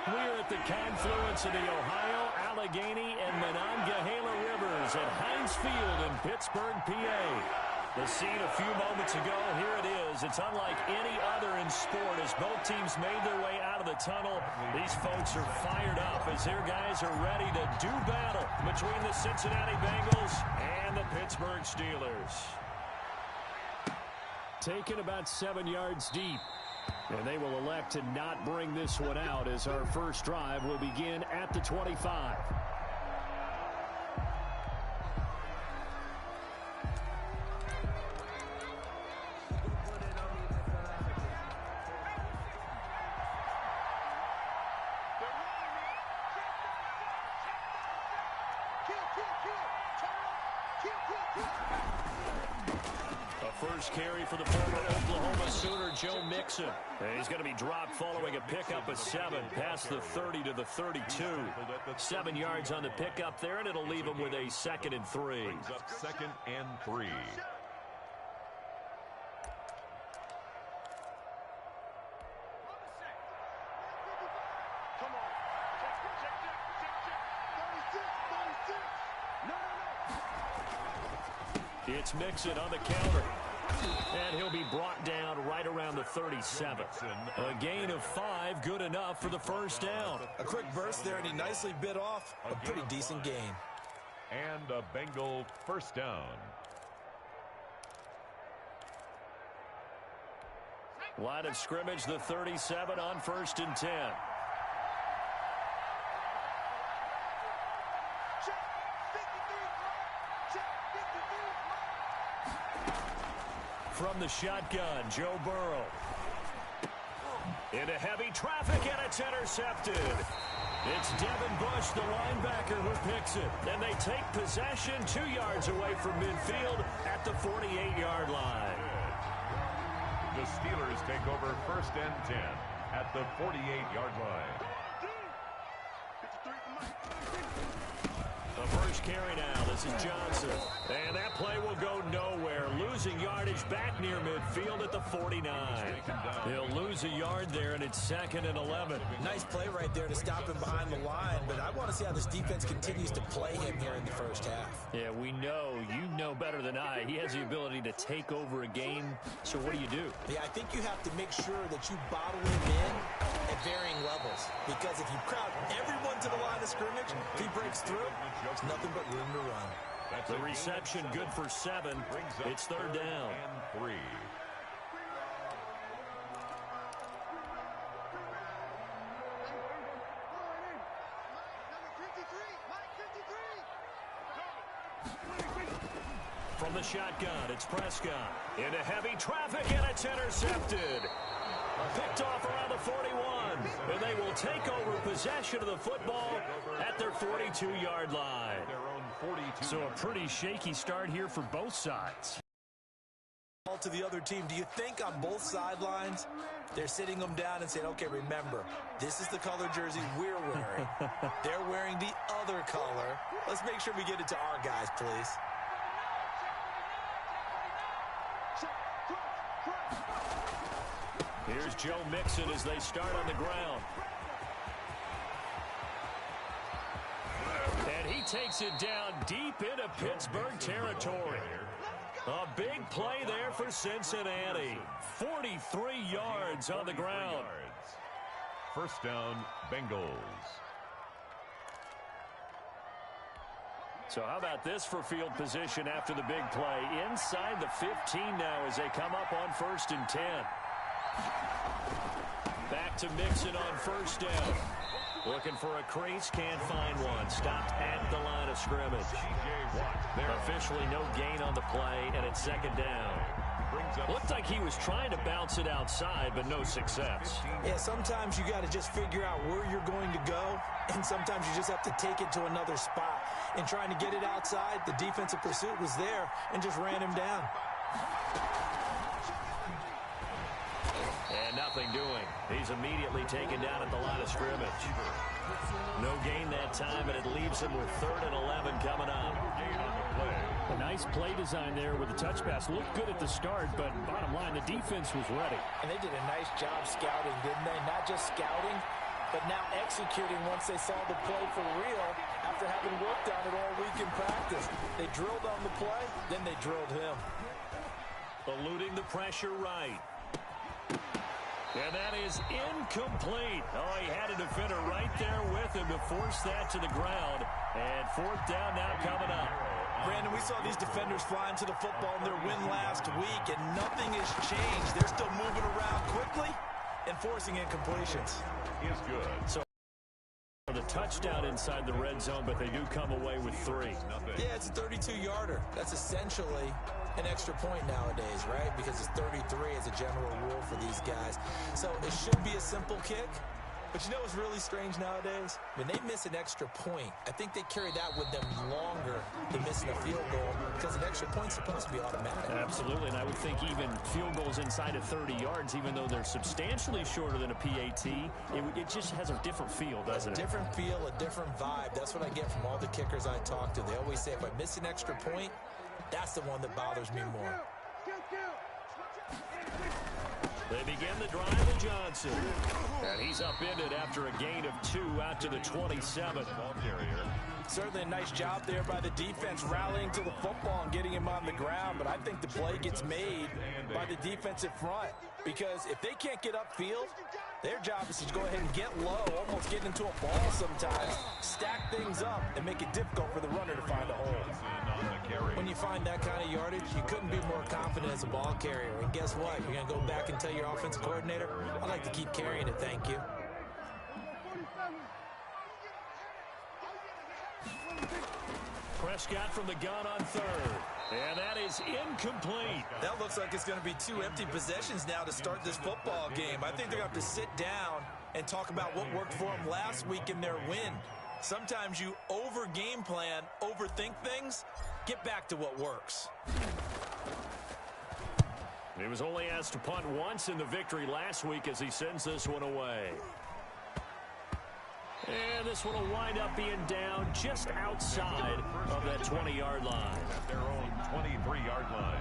We're at the confluence of the Ohio, Allegheny, and Monongahela Rivers at Heinz Field in Pittsburgh, PA. The scene a few moments ago, here it is. It's unlike any other in sport as both teams made their way out of the tunnel. These folks are fired up as their guys are ready to do battle between the Cincinnati Bengals and the Pittsburgh Steelers. Taken about 7 yards deep. And they will elect to not bring this one out as our first drive will begin at the 25. First carry for the former Oklahoma Sooner, Joe Mixon. And he's going to be dropped following a pickup of 7 past the 30 to the 32. 7 yards on the pickup there, and it'll leave him with a 2nd and 3. Brings up 2nd and 3. It's Mixon on the counter. And he'll be brought down right around the 37. A gain of 5, good enough for the first down. A quick burst there, and he nicely bit off a pretty decent gain. And a Bengal first down. Line of scrimmage, the 37 on 1st and 10. From the shotgun, Joe Burrow. Into heavy traffic, and it's intercepted. It's Devin Bush, the linebacker, who picks it. And they take possession 2 yards away from midfield at the 48-yard line. The Steelers take over 1st and 10 at the 48-yard line. The first carry now. This is Johnson. And that play will go nowhere. Losing yardage back near midfield at the 49. He'll lose a yard there, and it's 2nd and 11. Nice play right there to stop him behind the line, but I want to see how this defense continues to play him here in the first half. Yeah, we know. You know better than I. He has the ability to take over a game. So what do you do? Yeah, I think you have to make sure that you bottle him in at varying levels. Because if you crowd everyone to the line of scrimmage, if he breaks through, there's nothing but room to run. The reception good for 7. It's 3rd down. And 3. From the shotgun, it's Prescott. Into heavy traffic, and it's intercepted. Picked off around the 41. And they will take over possession of the football at their 42-yard line. So a pretty shaky start here for both sides. To the other team, do you think on both sidelines they're sitting them down and saying, okay, remember, this is the color jersey we're wearing. They're wearing the other color. Let's make sure we get it to our guys, please. Here's Joe Mixon as they start on the ground. And he takes it down deep into Pittsburgh territory. A big play there for Cincinnati. 43 yards on the ground. First down, Bengals. So how about this for field position after the big play? Inside the 15 now as they come up on 1st and 10. Back to Mixon on 1st down. Looking for a crease, can't find one. Stopped at the line of scrimmage. There officially no gain on the play, and it's 2nd down. Looked like he was trying to bounce it outside, but no success. Yeah, sometimes you got to just figure out where you're going to go, and sometimes you just have to take it to another spot. And trying to get it outside, the defensive pursuit was there and just ran him down. And nothing doing. He's immediately taken down at the line of scrimmage. No gain that time, and it leaves him with 3rd and 11 coming up. A nice play design there with the touch pass. Looked good at the start, but bottom line, the defense was ready. And they did a nice job scouting, didn't they? Not just scouting, but now executing once they saw the play for real after having worked on it all week in practice. They drilled on the play, then they drilled him. Eluding the pressure right. And that is incomplete. Oh, he had a defender right there with him to force that to the ground. And fourth down now coming up. Brandon, we saw these defenders flying to the football in their win last week, and nothing has changed. They're still moving around quickly and forcing incompletions. Is good. So the touchdown inside the red zone, but they do come away with 3. Yeah, it's a 32-yarder. That's essentially an extra point nowadays, right? Because it's 33 as a general rule for these guys. So it should be a simple kick. But you know what's really strange nowadays? When they miss an extra point, I think they carry that with them longer than missing a field goal because an extra point's supposed to be automatic. Absolutely, and I would think even field goals inside of 30 yards, even though they're substantially shorter than a PAT, it just has a different feel, doesn't it? A different feel, a different vibe. That's what I get from all the kickers I talk to. They always say if I miss an extra point, that's the one that bothers me more. They begin the drive with Johnson. And he's upended after a gain of 2 out to the 27. Ball carrier. Certainly a nice job there by the defense rallying to the football and getting him on the ground, but I think the play gets made by the defensive front because if they can't get upfield, their job is to go ahead and get low, almost get into a ball sometimes, stack things up, and make it difficult for the runner to find a hole. When you find that kind of yardage, you couldn't be more confident as a ball carrier. And guess what? You're going to go back and tell your offensive coordinator, I'd like to keep carrying it, thank you. Prescott from the gun on 3rd. And that is incomplete. That looks like it's going to be 2 empty possessions now to start this football game. I think they're going to have to sit down and talk about what worked for them last week in their win. Sometimes you over-game plan, overthink things. Get back to what works. He was only asked to punt once in the victory last week as he sends this one away. And this one will wind up being down just outside of that 20-yard line. At their own 23-yard line.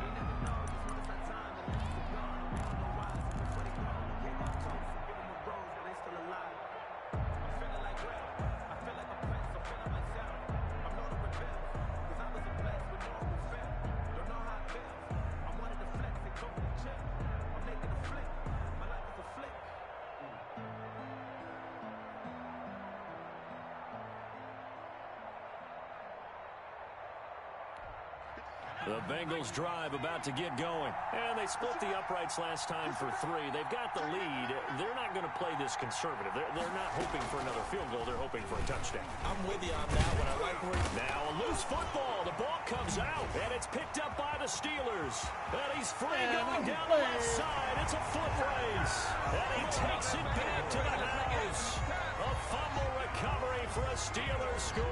The Bengals drive about to get going. And they split the uprights last time for 3. They've got the lead. They're not going to play this conservative. They're not hoping for another field goal. They're hoping for a touchdown. I'm with you on that one. I like where now a loose football. The ball comes out, and it's picked up by the Steelers. And he's free going down the left side. It's a foot race. And he takes it back to the house. A fumble recovery for a Steelers score.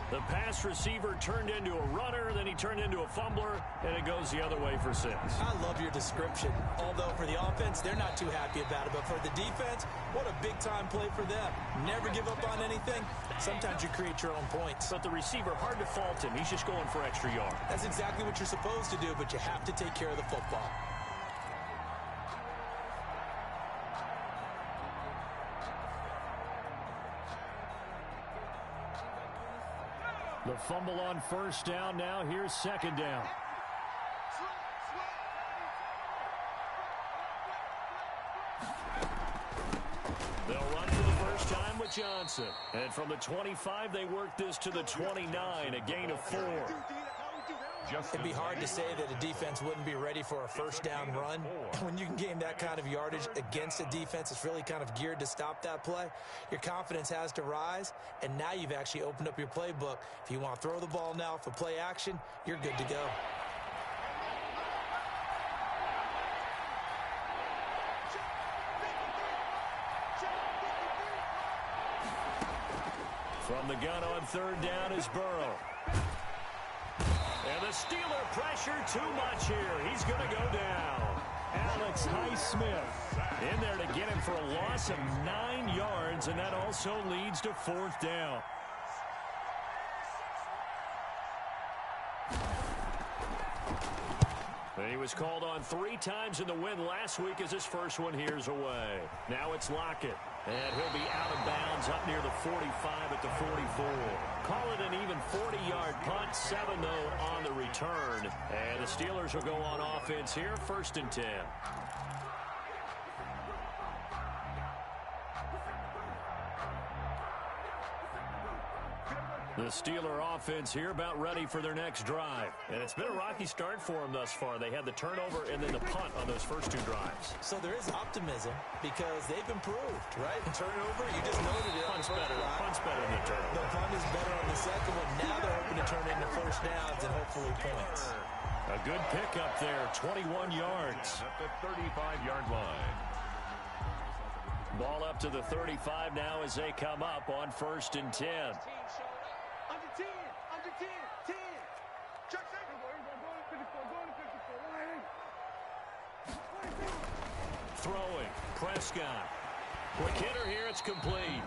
The pass receiver turned into a runner, then he turned into a fumbler, and it goes the other way for 6. I love your description. Although for the offense, they're not too happy about it. But for the defense, what a big-time play for them. Never give up on anything. Sometimes you create your own points. But the receiver, hard to fault him. He's just going for extra yard. That's exactly what you're supposed to do, but you have to take care of the football. The fumble on first down. Now here's second down. They'll run for the first time with Johnson. And from the 25, they work this to the 29, a gain of 4. It'd be hard to say that a defense wouldn't be ready for a first down run. When you can gain that kind of yardage against a defense that's really kind of geared to stop that play, your confidence has to rise, and now you've actually opened up your playbook. If you want to throw the ball now for play action, you're good to go. From the gun on third down is Burrow. And the Steeler pressure too much here. He's going to go down. Alex Highsmith in there to get him for a loss of 9 yards, and that also leads to fourth down. He He was called on 3 times in the win last week as his first one here's away. Now it's Lockett. And he'll be out of bounds up near the 45 at the 44. Call it an even 40-yard punt, 7 though on the return. And the Steelers will go on offense here, 1st and 10. The Steeler offense here about ready for their next drive. And it's been a rocky start for them thus far. They had the turnover and then the punt on those first 2 drives. So there is optimism because they've improved, right? Turnover, you just noted it. Punt's better than the turnover. The punt is better on the second one. Now they're hoping to turn into first downs and hopefully points. A good pickup there, 21 yards. At the 35-yard line. Ball up to the 35 now as they come up on 1st and 10. Under 10, under 10, 10. Check, check. Throwing, Prescott. Quick hitter here, it's complete.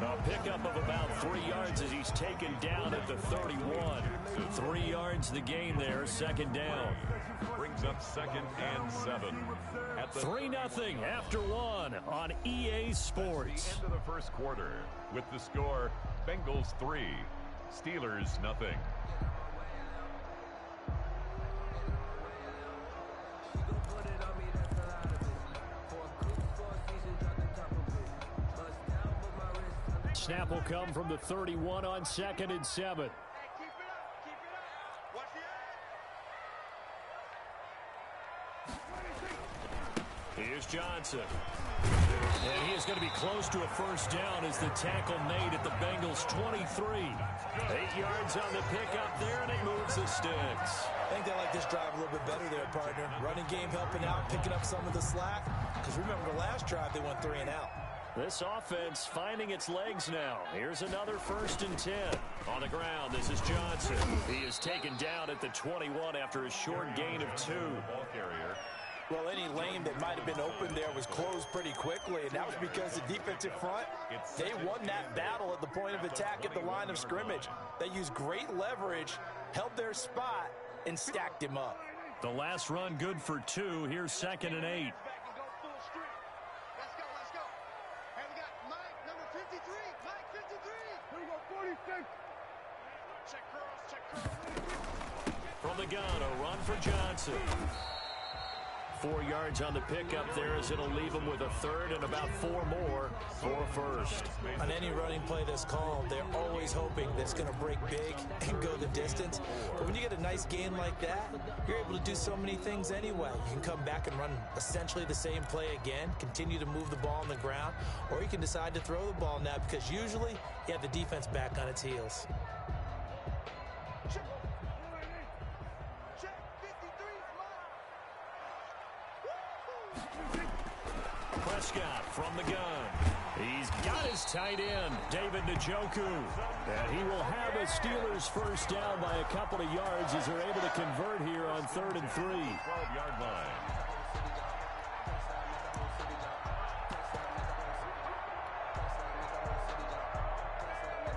A pickup of about 3 yards as he's taken down at the 31. 3 yards the gain there, 2nd down. Brings up 2nd and 7. At the 3-0 after 1 on EA Sports. End of the first quarter with the score Bengals 3, Steelers nothing. Snap will come from the 31 on 2nd and 7. Here's Johnson. And he is going to be close to a first down as the tackle made at the Bengals 23. 8 yards on the pickup there, and it moves the sticks. I think they like this drive a little bit better there, partner. Running game helping out, picking up some of the slack. Because remember, the last drive, they went 3 and out. This offense finding its legs now. Here's another 1st and 10. On the ground, this is Johnson. He is taken down at the 21 after a short gain of 2. Ball carrier. Well, any lane that might have been open there was closed pretty quickly, and that was because the defensive front, they won that battle at the point of attack at the line of scrimmage. They used great leverage, held their spot, and stacked him up. The last run good for 2. Here's 2nd and 8. From the gun, a run for Johnson. 4 yards on the pickup there as it'll leave him with a 3rd and about 4 more for a 1st. On any running play that's called, they're always hoping that it's going to break big and go the distance. But when you get a nice gain like that, you're able to do so many things anyway. You can come back and run essentially the same play again, continue to move the ball on the ground, or you can decide to throw the ball now because usually you have the defense back on its heels. Prescott from the gun. He's got his tight end, David Njoku. And he will have a Steelers first down by a couple of yards as they're able to convert here on 3rd and 3. 12-yard line.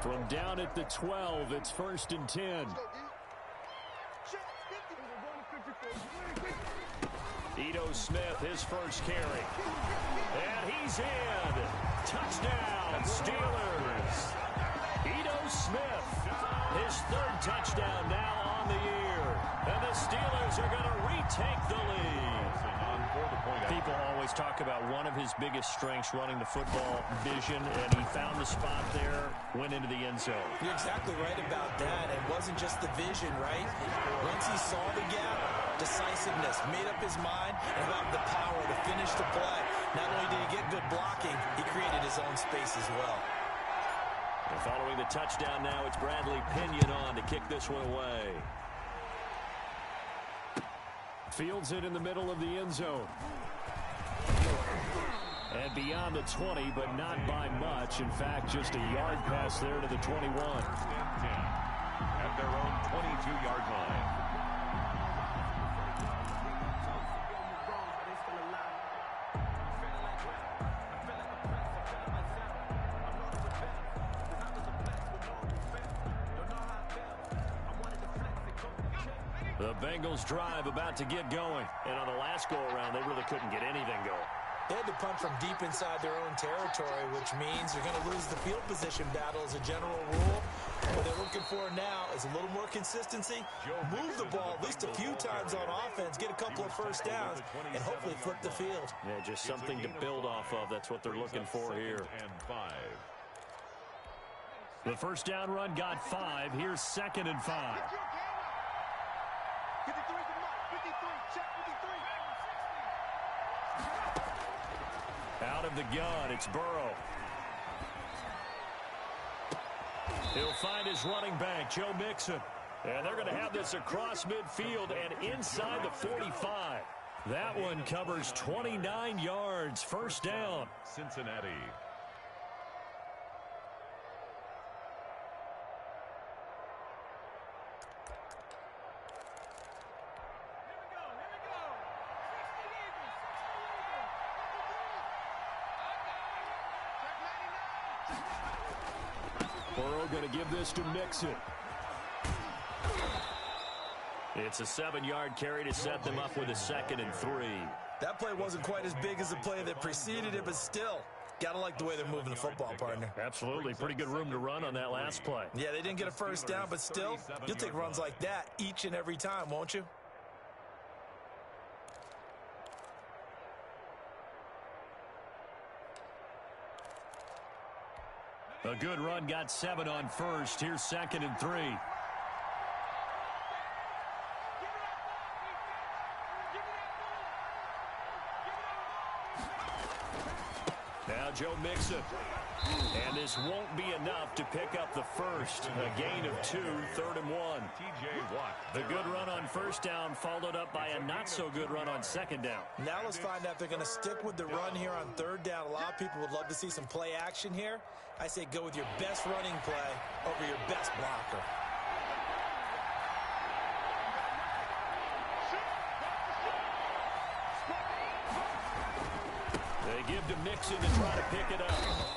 From down at the 12, it's 1st and 10. Ito Smith, his first carry. And he's in. Touchdown, Steelers. Ito Smith, his 3rd touchdown now on the year. And the Steelers are going to retake the lead. People always talk about one of his biggest strengths running the football, vision, and he found the spot there, went into the end zone. You're exactly right about that. It wasn't just the vision, right? Once he saw the gap, decisiveness, made up his mind, and about the power to finish the play. Not only did he get good blocking, he created his own space as well. And following the touchdown now, it's Bradley Pinion on to kick this one away. Fields it in the middle of the end zone. And beyond the 20, but not by much. In fact, just a yard pass there to the 21. At their own 22-yard line. The Bengals drive about to get going. And on the last go-around, they really couldn't get anything going. They had to punt from deep inside their own territory, which means you're going to lose the field position battle as a general rule. What they're looking for now is a little more consistency. Move the ball at least a few times on offense, get a couple of first downs, and hopefully flip the field. Yeah, just something to build off of. That's what they're looking for here. The first down run got 5. Here's 2nd and 5. Out of the gun, it's Burrow. He'll find his running back, Joe Mixon. And they're going to have this across midfield and inside the 45. That one covers 29 yards. First down. Cincinnati. Burrow going to give this to Mixon. It's a 7-yard carry to set them up with a 2nd and 3. That play wasn't quite as big as the play that preceded it, but still, got to like the way they're moving the football, partner. Absolutely. Pretty good room to run on that last play. Yeah, they didn't get a first down, but still, you'll take runs like that each and every time, won't you? A good run got 7 on first. Here's 2nd and 3. Now Joe Mixon. And this won't be enough to pick up the first. A gain of 2, 3rd and 1. TJ Watt. The good run on first down followed up by a not-so-good run on 2nd down. Now let's find out if they're going to stick with the run here on 3rd down. A lot of people would love to see some play action here. I say go with your best running play over your best blocker. They give to Mixon to try to pick it up.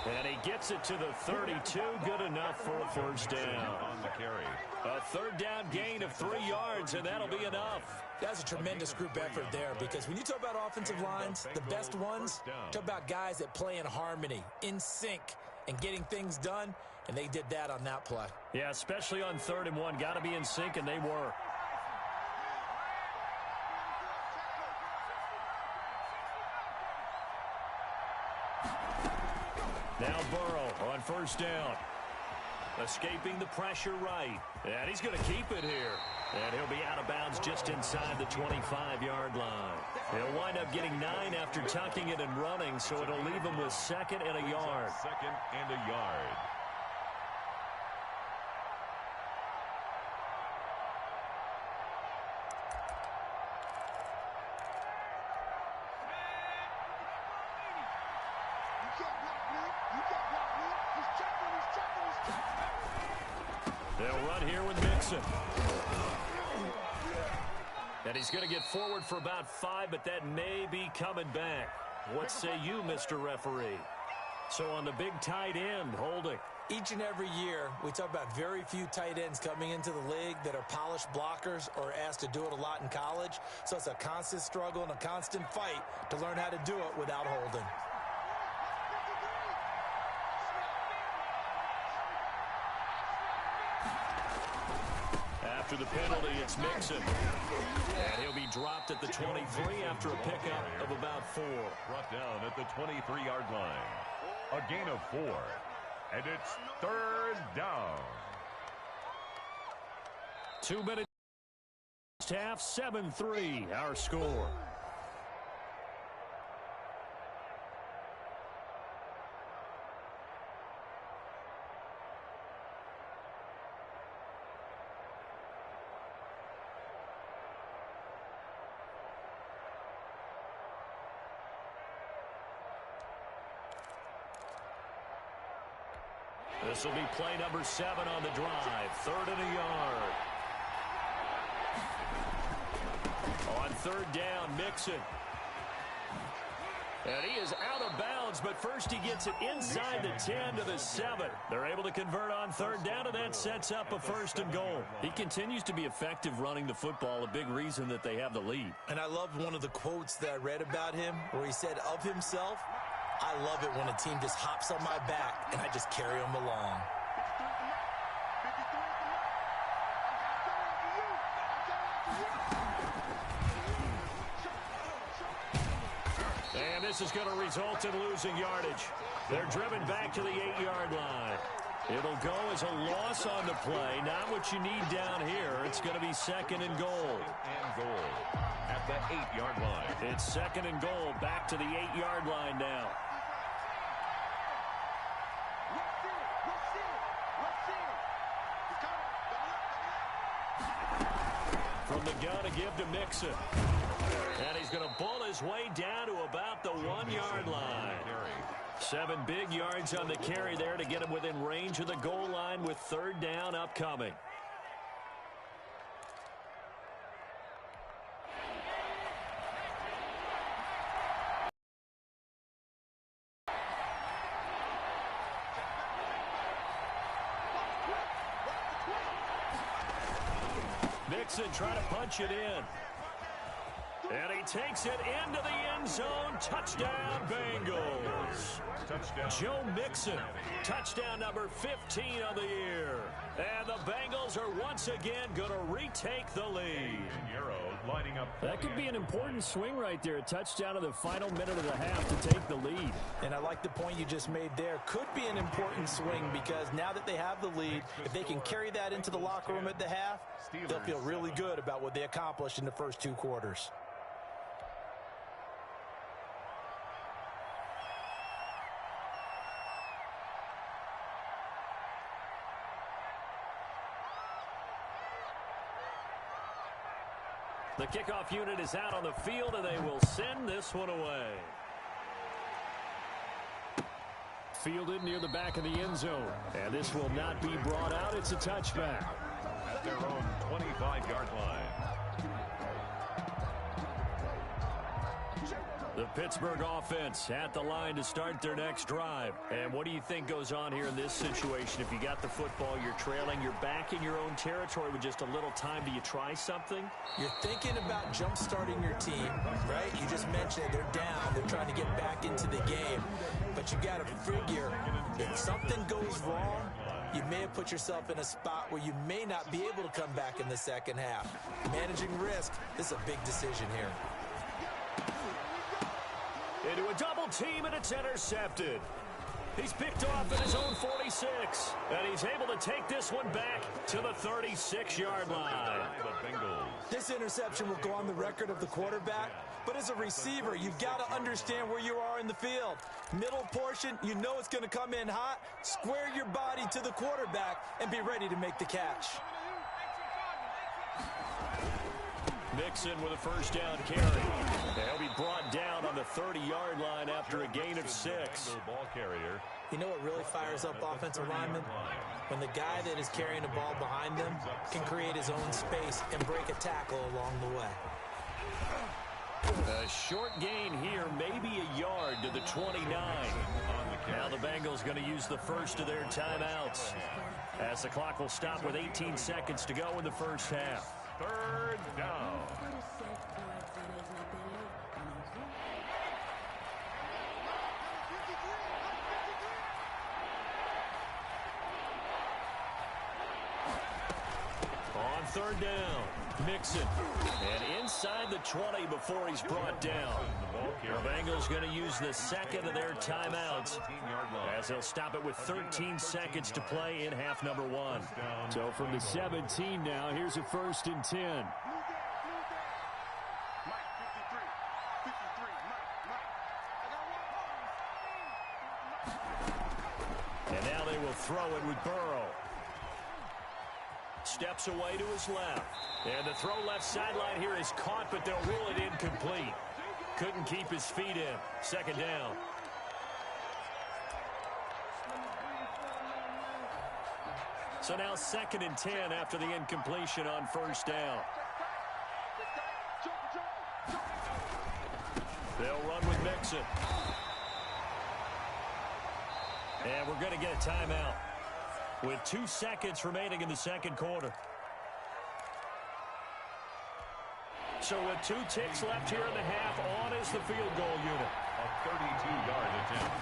And he gets it to the 32. Good enough for a first down. On the carry. A 3rd down gain of 3 yards, and that'll be enough. That's a tremendous group effort there, because when you talk about offensive lines, the best ones, talk about guys that play in harmony, in sync, and getting things done, and they did that on that play. Yeah, especially on 3rd and 1. Got to be in sync, and they were. Now Burrow on first down. Escaping the pressure right. And he's going to keep it here. And he'll be out of bounds just inside the 25-yard line. He'll wind up getting 9 after tucking it and running, so it'll leave him with 2nd and a yard. 2nd and a yard. They'll run here with Mixon. And he's going to get forward for about 5, but that may be coming back. What say you, Mr. Referee? So on the big tight end, holding. Each and every year, we talk about very few tight ends coming into the league that are polished blockers or asked to do it a lot in college. So it's a constant struggle and a constant fight to learn how to do it without holding. After the penalty, it's Mixon. And he'll be dropped at the 23 after a pickup of about 4. Brought down at the 23-yard line. A gain of 4. And it's 3rd down. 2 minutes half, 7-3, our score. This will be play number 7 on the drive. 3rd and a yard. On 3rd down, Mixon. And he is out of bounds, but first he gets it inside the 10 to the 7. They're able to convert on third down, and that sets up a 1st and goal. He continues to be effective running the football, a big reason that they have the lead. And I love one of the quotes that I read about him where he said of himself, "I love it when a team just hops on my back and I just carry them along." And this is going to result in losing yardage. They're driven back to the 8-yard line. It'll go as a loss on the play. Not what you need down here. It's going to be 2nd and goal. And goal at the 8-yard line. It's 2nd and goal back to the 8-yard line now. From the gun to give to Mixon. And he's going to bull his way down to about the 1-yard line. 7 big yards on the carry there to get him within range of the goal line with 3rd down upcoming. Mixon trying to punch it in. And he takes it into the end zone. Touchdown, Bengals. Touchdown. Joe Mixon, touchdown number 15 of the year. And the Bengals are once again going to retake the lead. Lining up. That could be an important swing right there. A touchdown in the final minute of the half to take the lead. And I like the point you just made there. Could be an important swing because now that they have the lead, if they can carry that into the locker room at the half, they'll feel really good about what they accomplished in the first 2 quarters. The kickoff unit is out on the field, and they will send this one away. Fielded near the back of the end zone. And this will not be brought out. It's a touchback. At their own 25-yard line. The Pittsburgh offense at the line to start their next drive. And what do you think goes on here in this situation? If you got the football, you're trailing, you're back in your own territory with just a little time. Do you try something? You're thinking about jump-starting your team, right? You just mentioned it. They're down. They're trying to get back into the game. But you got to figure if something goes wrong, you may have put yourself in a spot where you may not be able to come back in the second half. Managing risk, this is a big decision here. Into a double team, and it's intercepted. He's picked off at his own 46, and he's able to take this one back to the 36-yard line. This interception will go on the record of the quarterback, but as a receiver, you've got to understand where you are in the field. Middle portion, you know it's going to come in hot. Square your body to the quarterback and be ready to make the catch. Mixon with a 1st down carry. They'll be brought down on the 30-yard line after a gain of 6. You know what really fires up offensive linemen? When the guy that is carrying the ball behind them can create his own space and break a tackle along the way. A short gain here, maybe a yard to the 29. Now the Bengals going to use the first of their timeouts, as the clock will stop with 18 seconds to go in the first half. 3rd down. On 3rd down, Mixon. And inside the 20 before he's brought down. The Bengals going to use the 2nd of their timeouts, as they'll stop it with 13 seconds to play in half number 1. So from the 17 now, here's a 1st and 10. And now they will throw it with Burrow. Steps away to his left. And the throw left sideline here is caught, but they'll rule it incomplete. Couldn't keep his feet in. 2nd down. So now 2nd and 10 after the incompletion on 1st down. They'll run with Mixon. And we're going to get a timeout with 2 seconds remaining in the second quarter. So with 2 ticks left here in the half, on is the field goal unit. A 32-yard attempt.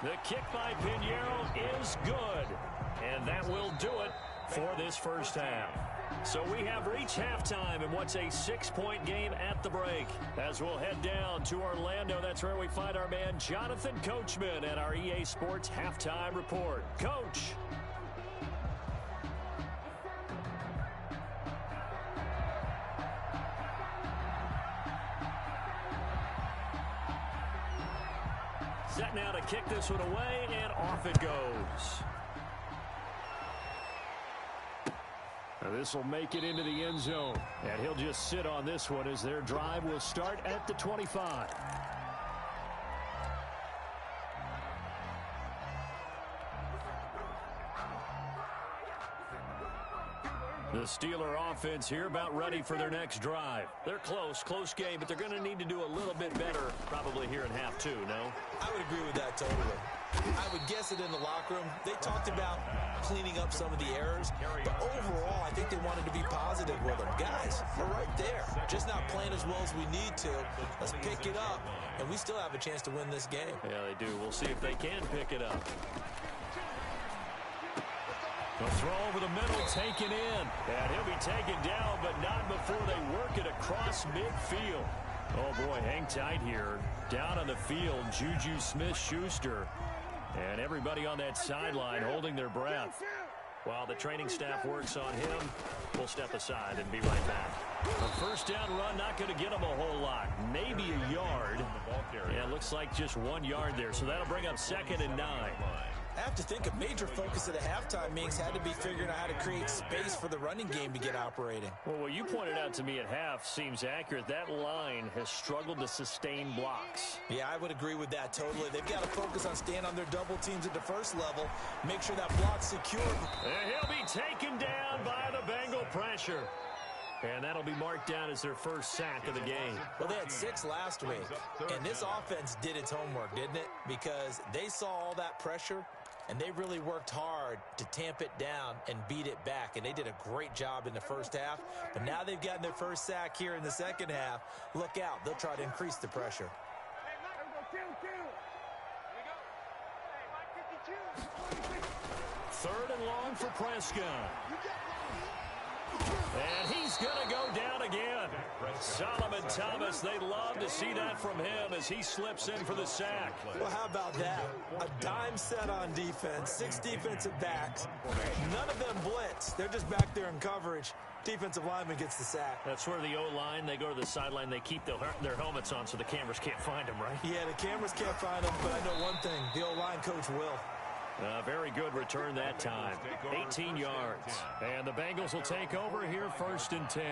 The kick by Pinheiro is good. And that will do it for this first half. So we have reached halftime in what's a 6-point game at the break. As we'll head down to Orlando, that's where we find our man Jonathan Coachman at our EA Sports Halftime Report. Coach. Set now to kick this one away, and off it goes. Now this will make it into the end zone, and he'll just sit on this one as their drive will start at the 25. The Steeler offense here about ready for their next drive. They're close game, but they're going to need to do a little bit better probably here in half 2, no? I would agree with that totally. I would guess it in the locker room. They talked about cleaning up some of the errors, but overall, I think they wanted to be positive with them. Guys, we're right there. Just not playing as well as we need to. Let's pick it up, and we still have a chance to win this game. Yeah, they do. We'll see if they can pick it up. The throw over the middle, taken in. And he'll be taken down, but not before they work it across midfield. Oh, boy, hang tight here. Down on the field, Juju Smith-Schuster. And everybody on that sideline holding their breath. While the training staff works on him, we'll step aside and be right back. A first down run, not going to get him a whole lot. Maybe a yard. Yeah, it looks like just 1 yard there. So that'll bring up 2nd and 9. I have to think a major focus of the halftime meetings had to be figuring out how to create space for the running game to get operating. Well, what you pointed out to me at half seems accurate. That line has struggled to sustain blocks. Yeah, I would agree with that totally. They've got to focus on staying on their double teams at the first level, make sure that block's secure. And he'll be taken down by the Bengal pressure. And that'll be marked down as their first sack of the game. Well, they had 6 last week, and this offense did its homework, didn't it? Because they saw all that pressure, and they really worked hard to tamp it down and beat it back. And they did a great job in the first half. But now they've gotten their first sack here in the second half. Look out. They'll try to increase the pressure. Third and long for Prescott. And he's going to go down again. Solomon Thomas, they love to see that from him as he slips in for the sack. Well, how about that? A dime set on defense, 6 defensive backs. None of them blitz. They're just back there in coverage. Defensive lineman gets the sack. That's where the O-line, they go to the sideline, they keep their helmets on so the cameras can't find them, right? Yeah, the cameras can't find them, but I know one thing. The O-line coach will. Very good return that time. 18 yards. And the Bengals will take over here 1st and 10.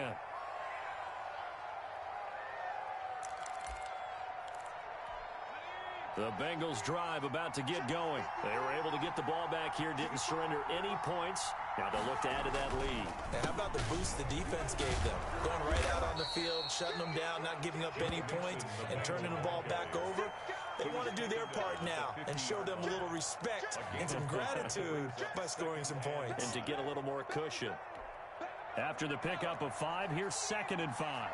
The Bengals drive about to get going. They were able to get the ball back here, didn't surrender any points. Now they'll look to add to that lead. And how about the boost the defense gave them? Going right out on the field, shutting them down, not giving up any points, and turning the ball back over. They want to do their part now and show them a little respect and some gratitude by scoring some points. And to get a little more cushion. After the pickup of 5, here's 2nd and 5.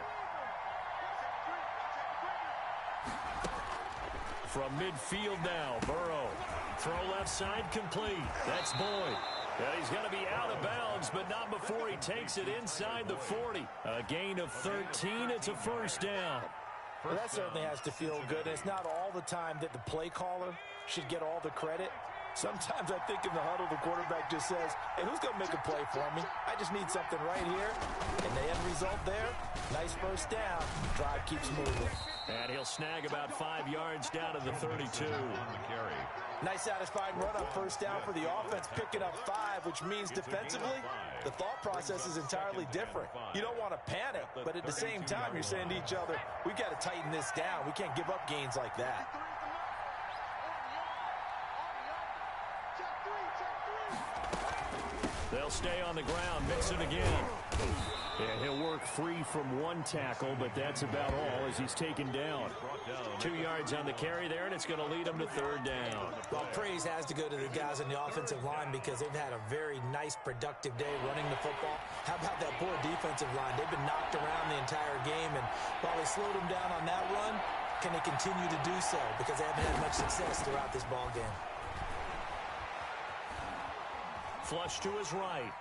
From midfield now, Burrow. Throw left side complete. That's Boyd. Yeah, he's going to be out of bounds, but not before he takes it inside the 40. A gain of 13. It's a first down. Well, that certainly has to feel good. It's not all the time that the play caller should get all the credit. Sometimes I think in the huddle, the quarterback just says, hey, who's going to make a play for me? I just need something right here. And the end result there, nice first down. Drive keeps moving. And he'll snag about 5 yards down to the 32. Nice satisfying run on first down for the offense, picking up 5, which means defensively, the thought process is entirely different. You don't want to panic, but at the same time, you're saying to each other, we've got to tighten this down. We can't give up gains like that. They'll stay on the ground, mix it again. And he'll work free from one tackle, but that's about all as he's taken down. 2 yards on the carry there, and it's going to lead him to third down. Well, praise has to go to the guys on the offensive line because they've had a very nice, productive day running the football. How about that poor defensive line? They've been knocked around the entire game, and while they slowed them down on that run, can they continue to do so? Because they haven't had much success throughout this ball game. Flush to his right.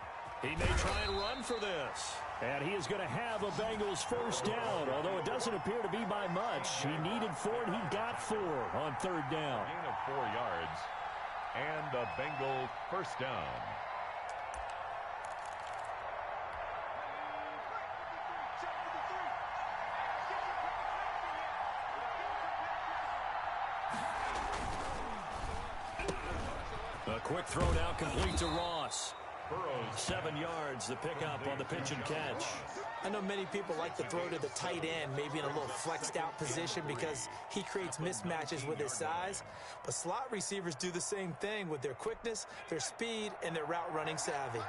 He may try and run for this. And he is going to have a Bengals first down, although it doesn't appear to be by much. He needed 4, and he got 4 on third down. Gain of 4 yards and a Bengal first down. A quick throw now complete to Ross. 7 yards, the pickup on the pitch and catch. I know many people like to throw to the tight end, maybe in a little flexed out position because he creates mismatches with his size. But slot receivers do the same thing with their quickness, their speed, and their route running savvy.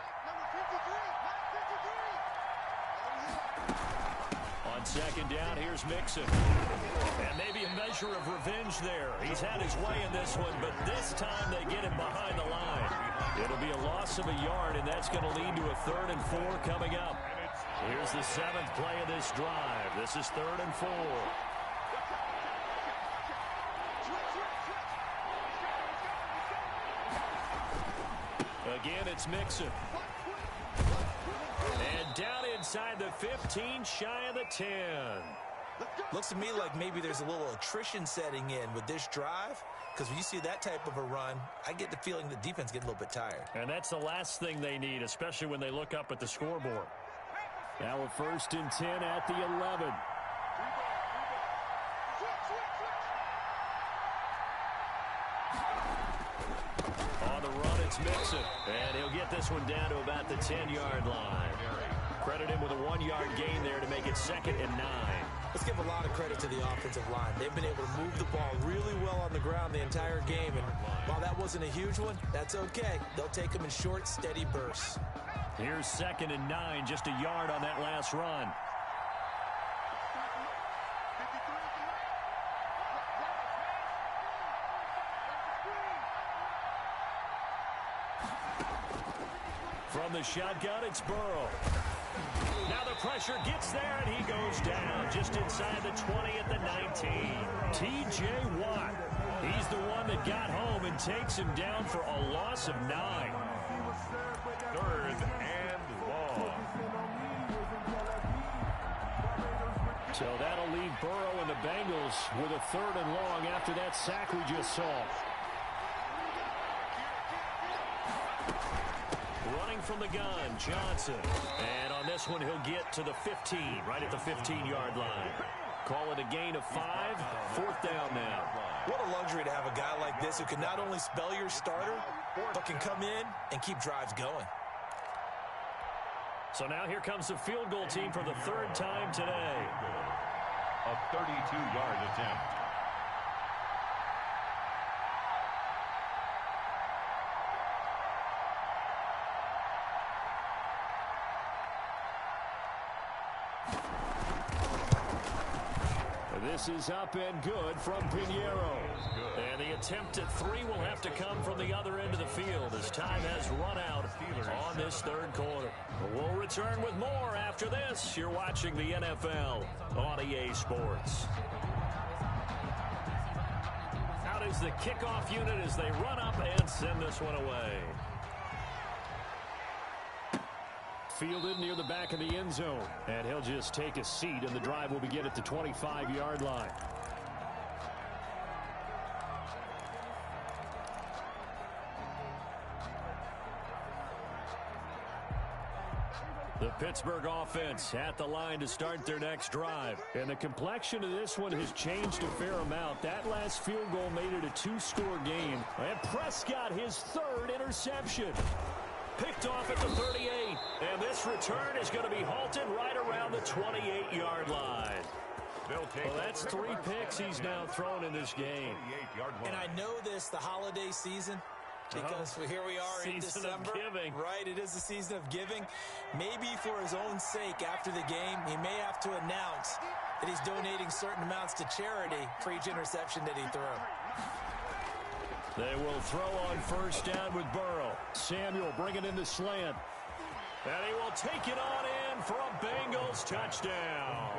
On second down, here's Mixon. And maybe a measure of revenge there. He's had his way in this one, but this time they get him behind the line. It'll be a loss of a yard, and that's going to lead to a 3rd and 4 coming up. Here's the 7th play of this drive. This is 3rd and 4. Again, it's Mixon. And down inside the 15, shy of the 10. Looks to me like maybe there's a little attrition setting in with this drive, because when you see that type of a run, I get the feeling the defense gets a little bit tired. And that's the last thing they need, especially when they look up at the scoreboard. Now a 1st and 10 at the 11. On the run, it's Mixon. And he'll get this one down to about the 10-yard line. Credit him with a 1-yard gain there to make it 2nd and 9. Let's give a lot of credit to the offensive line. They've been able to move the ball really well on the ground the entire game. And while that wasn't a huge one, that's okay. They'll take them in short, steady bursts. Here's 2nd and 9, just a yard on that last run. From the shotgun, it's Burrow. Now the pressure gets there, and he goes down just inside the 20 at the 19. T.J. Watt, he's the one that got home and takes him down for a loss of 9. 3rd and long. So that'll leave Burrow and the Bengals with a 3rd and long after that sack we just saw. Running from the gun, Johnson. And on this one, he'll get to the 15, right at the 15-yard line. Call it a gain of 5, 4th down now. What a luxury to have a guy like this who can not only spell your starter, but can come in and keep drives going. So now here comes the field goal team for the 3rd time today. A 32-yard attempt. This is up and good from Pinheiro. And the attempt at 3 will have to come from the other end of the field as time has run out on this 3rd quarter. We'll return with more after this. You're watching the NFL on EA Sports. Out is the kickoff unit as they run up and send this one away. Fielded near the back of the end zone. And he'll just take a seat, and the drive will begin at the 25-yard line. The Pittsburgh offense at the line to start their next drive. And the complexion of this one has changed a fair amount. That last field goal made it a 2-score game. And Prescott, his 3rd interception. Picked off at the 38, and this return is going to be halted right around the 28-yard line. Well, that's 3 picks he's now thrown in this game. And I know this, the holiday season, Because here we are in December. Right, it is the season of giving. Maybe for his own sake, after the game, he may have to announce that he's donating certain amounts to charity for each interception that he threw. They will throw on first down with Burrow. Samuel bringing in the slant. And he will take it on in for a Bengals touchdown.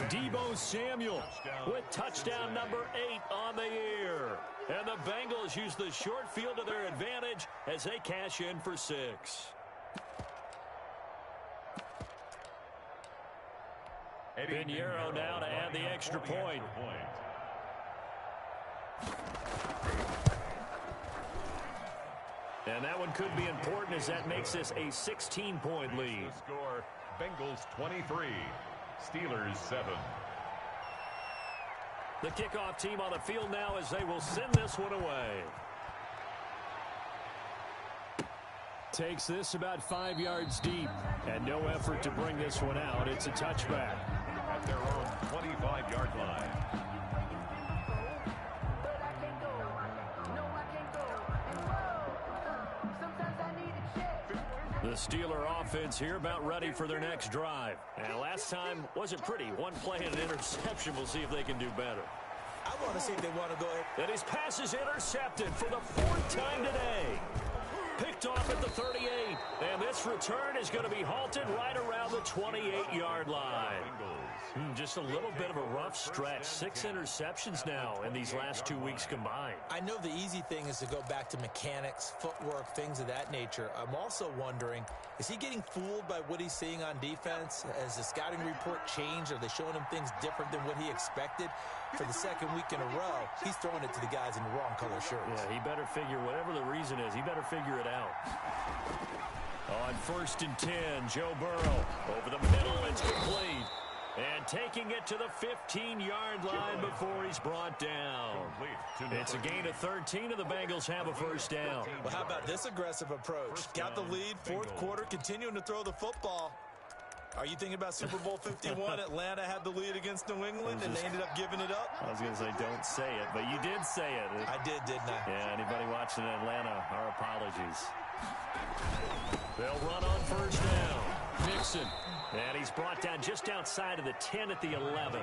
Deebo Samuel with touchdown number 8 on the year. And the Bengals use the short field to their advantage as they cash in for 6. Pinheiro now to add the extra point. And that one could be important as that makes this a 16-point lead. The score, Bengals 23, Steelers 7. The kickoff team on the field now as they will send this one away. Takes this about 5 yards deep. And no effort to bring this one out. It's a touchback. At their own 25-yard line. The Steeler offense here about ready for their next drive. And last time wasn't pretty. One play and an interception. We'll see if they can do better. I want to see if they want to go ahead. And his pass is intercepted for the 4th time today. Picked off at the 38. And this return is going to be halted right around the 28-yard line. Just a little bit of a rough stretch. 6 interceptions now in these last 2 weeks combined. I know the easy thing is to go back to mechanics, footwork, things of that nature. I'm also wondering, is he getting fooled by what he's seeing on defense? Has the scouting report changed? Are they showing him things different than what he expected? For the 2nd week in a row, he's throwing it to the guys in the wrong color shirts. Yeah, he better figure, whatever the reason is, he better figure it out. On 1st and 10, Joe Burrow over the middle. It's complete. And taking it to the 15-yard line before he's brought down. It's a gain of 13, and the Bengals have a first down. Well, how about this aggressive approach? Got the lead, 4th quarter, continuing to throw the football. Are you thinking about Super Bowl 51? Atlanta had the lead against New England, and they ended up giving it up? I was going to say, don't say it, but you did say it. I did, didn't I? Yeah, anybody watching in Atlanta, our apologies. They'll run on first down. Mixon. And he's brought down just outside of the 10 at the 11.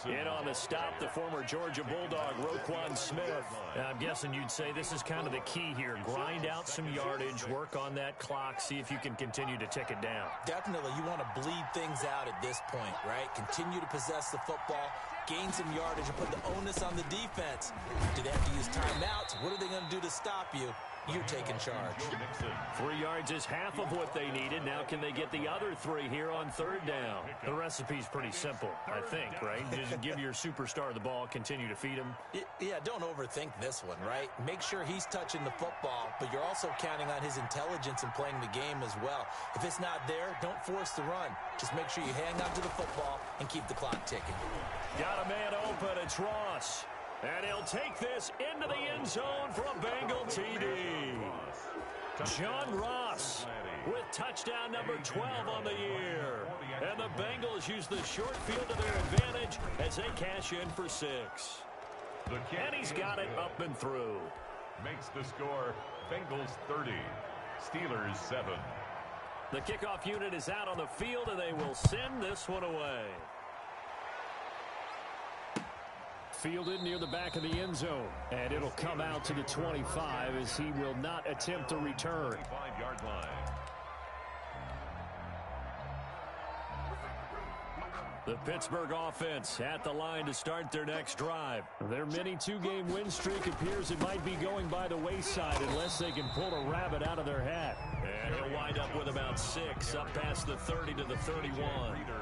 In on the stop, the former Georgia Bulldog, Roquan Smith. I'm guessing you'd say this is kind of the key here. Grind out some yardage, work on that clock, see if you can continue to tick it down. Definitely. You want to bleed things out at this point, right? Continue to possess the football, gain some yardage, and put the onus on the defense. Do they have to use timeouts? What are they going to do to stop you? You're taking charge. 3 yards is half of what they needed. Now can they get the other 3 here on 3rd down? The recipe's pretty simple, I think, right? Just give your superstar the ball, continue to feed him. Yeah, don't overthink this one, right? Make sure he's touching the football, but you're also counting on his intelligence in playing the game as well. If it's not there, don't force the run. Just make sure you hang on to the football and keep the clock ticking. Got a man open. It's Ross. And he'll take this into the end zone for a Bengal TD. John Ross with touchdown number 12 on the year. And the Bengals use the short field to their advantage as they cash in for 6. And he's got it up and through. Makes the score Bengals 30, Steelers 7. The kickoff unit is out on the field, and they will send this one away. Fielded near the back of the end zone. And it'll come out to the 25 as he will not attempt to return. 25-yard line. The Pittsburgh offense at the line to start their next drive. Their mini 2-game win streak appears it might be going by the wayside unless they can pull a rabbit out of their hat. And he'll wind up with about 6 up past the 30 to the 31.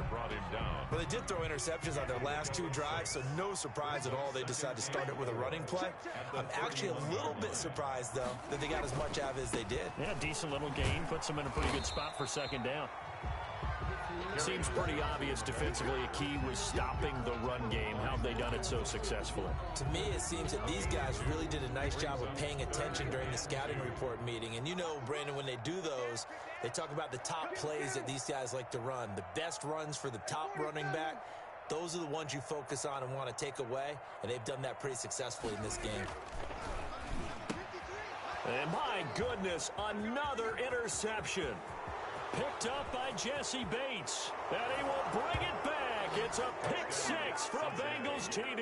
Brought him down. Well, they did throw interceptions on their last 2 drives, so no surprise at all they decided to start it with a running play. I'm actually a little bit surprised, though, that they got as much out of it as they did. Yeah, decent little gain. Puts them in a pretty good spot for 2nd down. Seems pretty obvious defensively a key was stopping the run game. How have they done it so successfully? To me, it seems that these guys really did a nice job of paying attention during the scouting report meeting. And you know, Brandon, when they do those, they talk about the top plays that these guys like to run. The best runs for the top running back, those are the ones you focus on and want to take away. And they've done that pretty successfully in this game. And my goodness, another interception. Picked up by Jesse Bates. And he will bring it back. It's a pick six for a Bengals TD.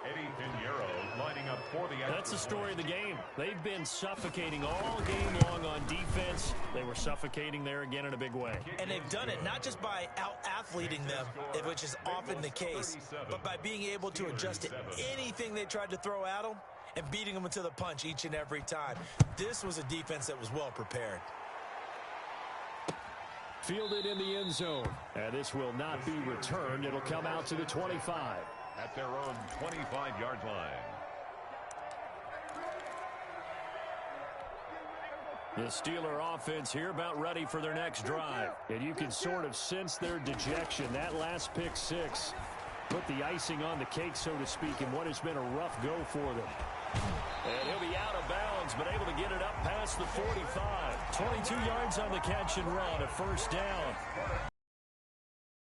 Eddie Pinheiro lining up for the... That's the story of the game. They've been suffocating all game long on defense. They were suffocating there again in a big way. And they've done it not just by out-athleting them, which is often the case, but by being able to adjust to anything they tried to throw at them and beating them to the punch each and every time. This was a defense that was well prepared. Fielded in the end zone. And this will not be returned. It'll come out to the 25. At their own 25-yard line. The Steeler offense here about ready for their next drive. And you can sort of sense their dejection. That last pick six put the icing on the cake, so to speak, in what has been a rough go for them. And he'll be out of bounds, but able to get it up past the 45. 22 yards on the catch and run, a first down.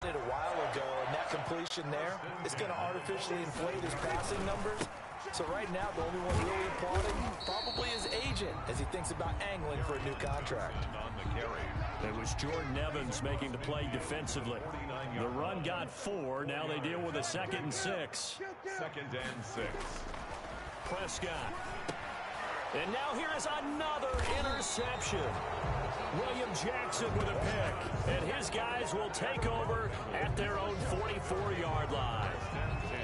A while ago, and that completion there is going to artificially inflate his passing numbers. So right now, the only one really applauding probably his agent as he thinks about angling for a new contract. It was Jordan Evans making the play defensively. The run got 4. Now they deal with a 2nd and 6. 2nd and 6. Prescott. And now here is another interception. William Jackson with a pick. And his guys will take over at their own 44-yard line.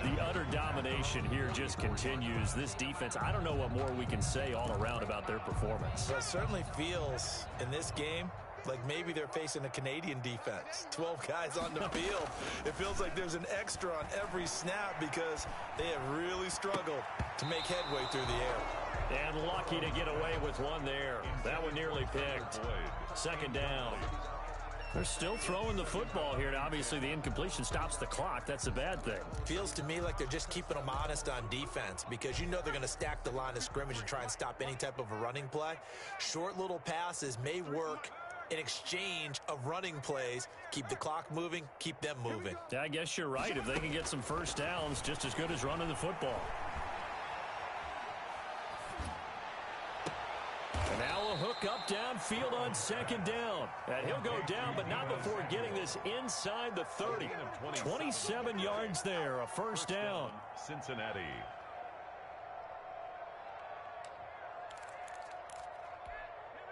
The utter domination here just continues. This defense, I don't know what more we can say all around about their performance. Well, it certainly feels in this game like maybe they're facing a Canadian defense. 12 guys on the field. It feels like there's an extra on every snap because they have really struggled to make headway through the air. And lucky to get away with one there. That one nearly picked. 2nd down. They're still throwing the football here. Now, obviously, the incompletion stops the clock. That's a bad thing. Feels to me like they're just keeping them honest on defense because you know they're going to stack the line of scrimmage and try and stop any type of a running play. Short little passes may work in exchange of running plays. Keep the clock moving, keep them moving. Yeah, I guess you're right. If they can get some first downs, just as good as running the football. And now a hook up downfield on 2nd down. And he'll go down, but not before getting this inside the 30. 27 yards there, a first down. Cincinnati.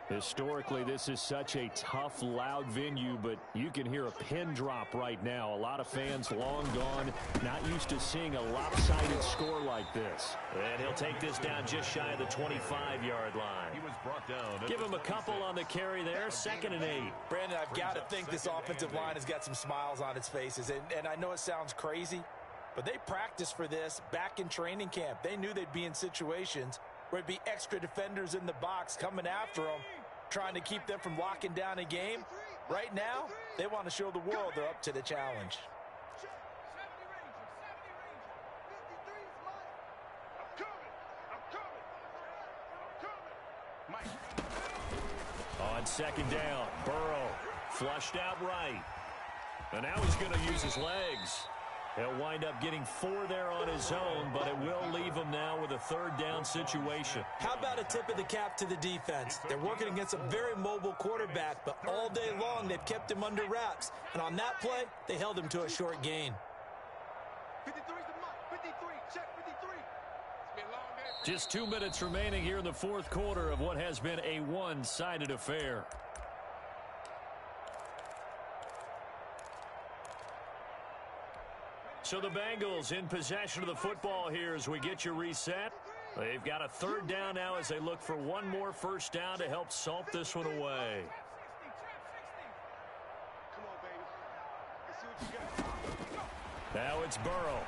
Historically, this is such a tough, loud venue, but you can hear a pin drop right now. A lot of fans long gone, not used to seeing a lopsided score like this. And he'll take this down just shy of the 25-yard line. He was brought down. Give him a couple on the carry there, 2nd and 8. Brandon, I've got to think this offensive line has got some smiles on its faces, and I know it sounds crazy, but they practiced for this back in training camp. They knew they'd be in situations where it'd be extra defenders in the box coming after them, trying to keep them from locking down a game. Right now, they want to show the world they're up to the challenge. On 2nd down, Burrow flushed out right. And now he's going to use his legs. He'll wind up getting 4 there on his own, but it will leave him now with a 3rd down situation. How about a tip of the cap to the defense? They're working against a very mobile quarterback, but all day long they've kept him under wraps. And on that play, they held him to a short gain. 53's the mark. 53. Check 53. It's been a long day. Just 2 minutes remaining here in the 4th quarter of what has been a one-sided affair. So the Bengals in possession of the football here as we get you reset. They've got a 3rd down now as they look for one more first down to help salt this one away. Come on, baby. Let's see what you got. Now it's Burrow.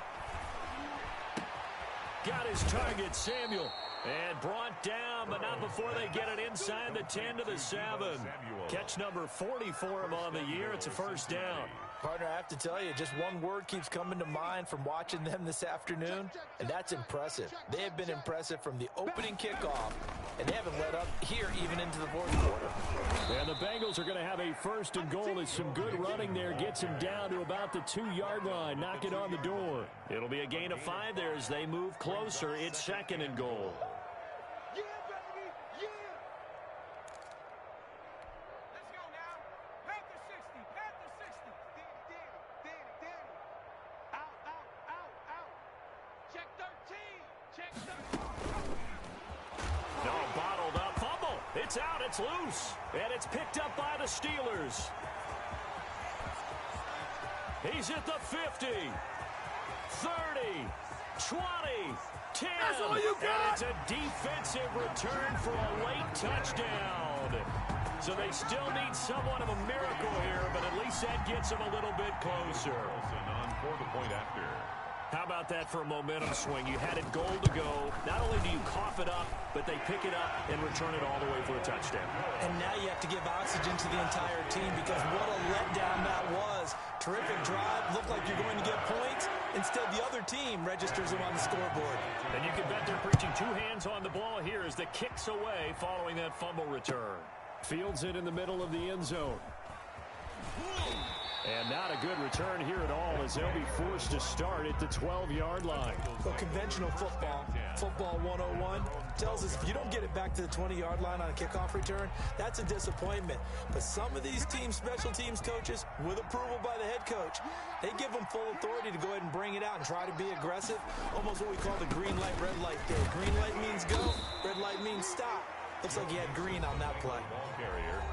Got his target, Samuel. And brought down, but not before they get it inside the 10 to the 7. Catch number 40 for him on the year. It's a first down. Partner, I have to tell you, just one word keeps coming to mind from watching them this afternoon, and that's impressive. They have been impressive from the opening kickoff, and they haven't let up here even into the 4th quarter. And the Bengals are going to have a 1st and goal. As some good running there gets him down to about the 2-yard line. Knock it on the door. It'll be a gain of 5 there as they move closer. It's 2nd and goal. Yeah, baby. Yeah. It's out. It's loose. And it's picked up by the Steelers. He's at the 50, 30, 20, 10. That's all you got. And it's a defensive return for a late touchdown. So they still need somewhat of a miracle here, but at least that gets them a little bit closer. On for the point after. How about that for a momentum swing? You had it goal to go. Not only do you cough it up, but they pick it up and return it all the way for a touchdown. And now you have to give oxygen to the entire team because what a letdown that was. Terrific drive. Looked like you're going to get points. Instead, the other team registers them on the scoreboard. And you can bet they're preaching two hands on the ball here as the kick's away following that fumble return. Fields it in the middle of the end zone. And not a good return here at all as they'll be forced to start at the 12-yard line. Well, conventional football 101, tells us if you don't get it back to the 20-yard line on a kickoff return, that's a disappointment. But some of these team special teams coaches, with approval by the head coach, they give them full authority to go ahead and bring it out and try to be aggressive. Almost what we call the green light, red light day. Green light means go, red light means stop. Looks like he had green on that play.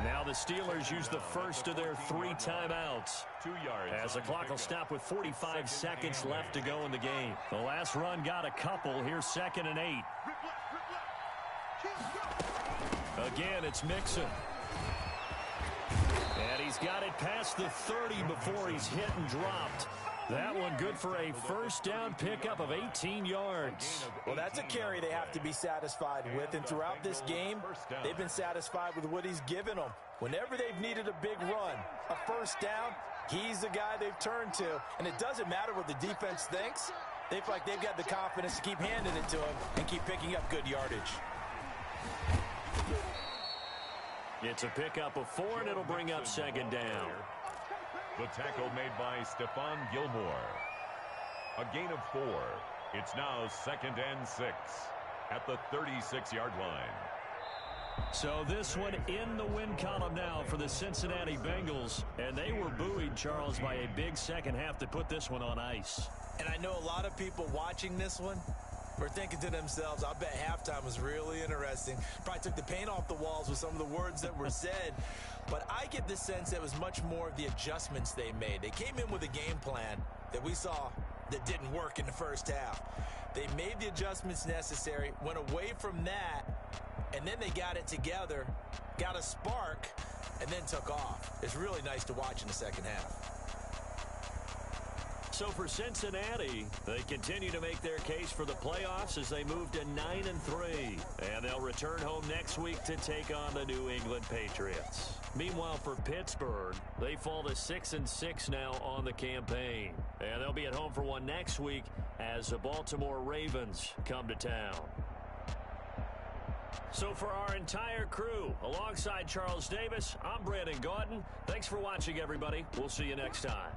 Now the Steelers use the first of their 3 timeouts. 2 yards. As the clock will stop with 45 seconds left to go in the game. The last run got a couple. Here's 2nd and 8. Again, it's Mixon. And he's got it past the 30 before he's hit and dropped. That one good for a first down pickup of 18 yards. Well, that's a carry they have to be satisfied with. And throughout this game, they've been satisfied with what he's given them. Whenever they've needed a big run, a first down, he's the guy they've turned to. And it doesn't matter what the defense thinks. They feel like they've got the confidence to keep handing it to him and keep picking up good yardage. It's a pickup of 4, and it'll bring up 2nd down. The tackle made by Stephon Gilmore. A gain of 4. It's now 2nd and 6 at the 36-yard line. So this one in the win column now for the Cincinnati Bengals. And they were buoyed, Charles, by a big second half to put this one on ice. And I know a lot of people watching this one were thinking to themselves, I bet halftime was really interesting. Probably took the paint off the walls with some of the words that were said. But I get the sense that it was much more of the adjustments they made. They came in with a game plan that we saw that didn't work in the first half. They made the adjustments necessary, went away from that, and then they got it together, got a spark, and then took off. It's really nice to watch in the second half. So for Cincinnati, they continue to make their case for the playoffs as they move to 9-3. And they'll return home next week to take on the New England Patriots. Meanwhile, for Pittsburgh, they fall to 6-6 now on the campaign. And they'll be at home for one next week as the Baltimore Ravens come to town. So for our entire crew, alongside Charles Davis, I'm Brandon Gaudin. Thanks for watching, everybody. We'll see you next time.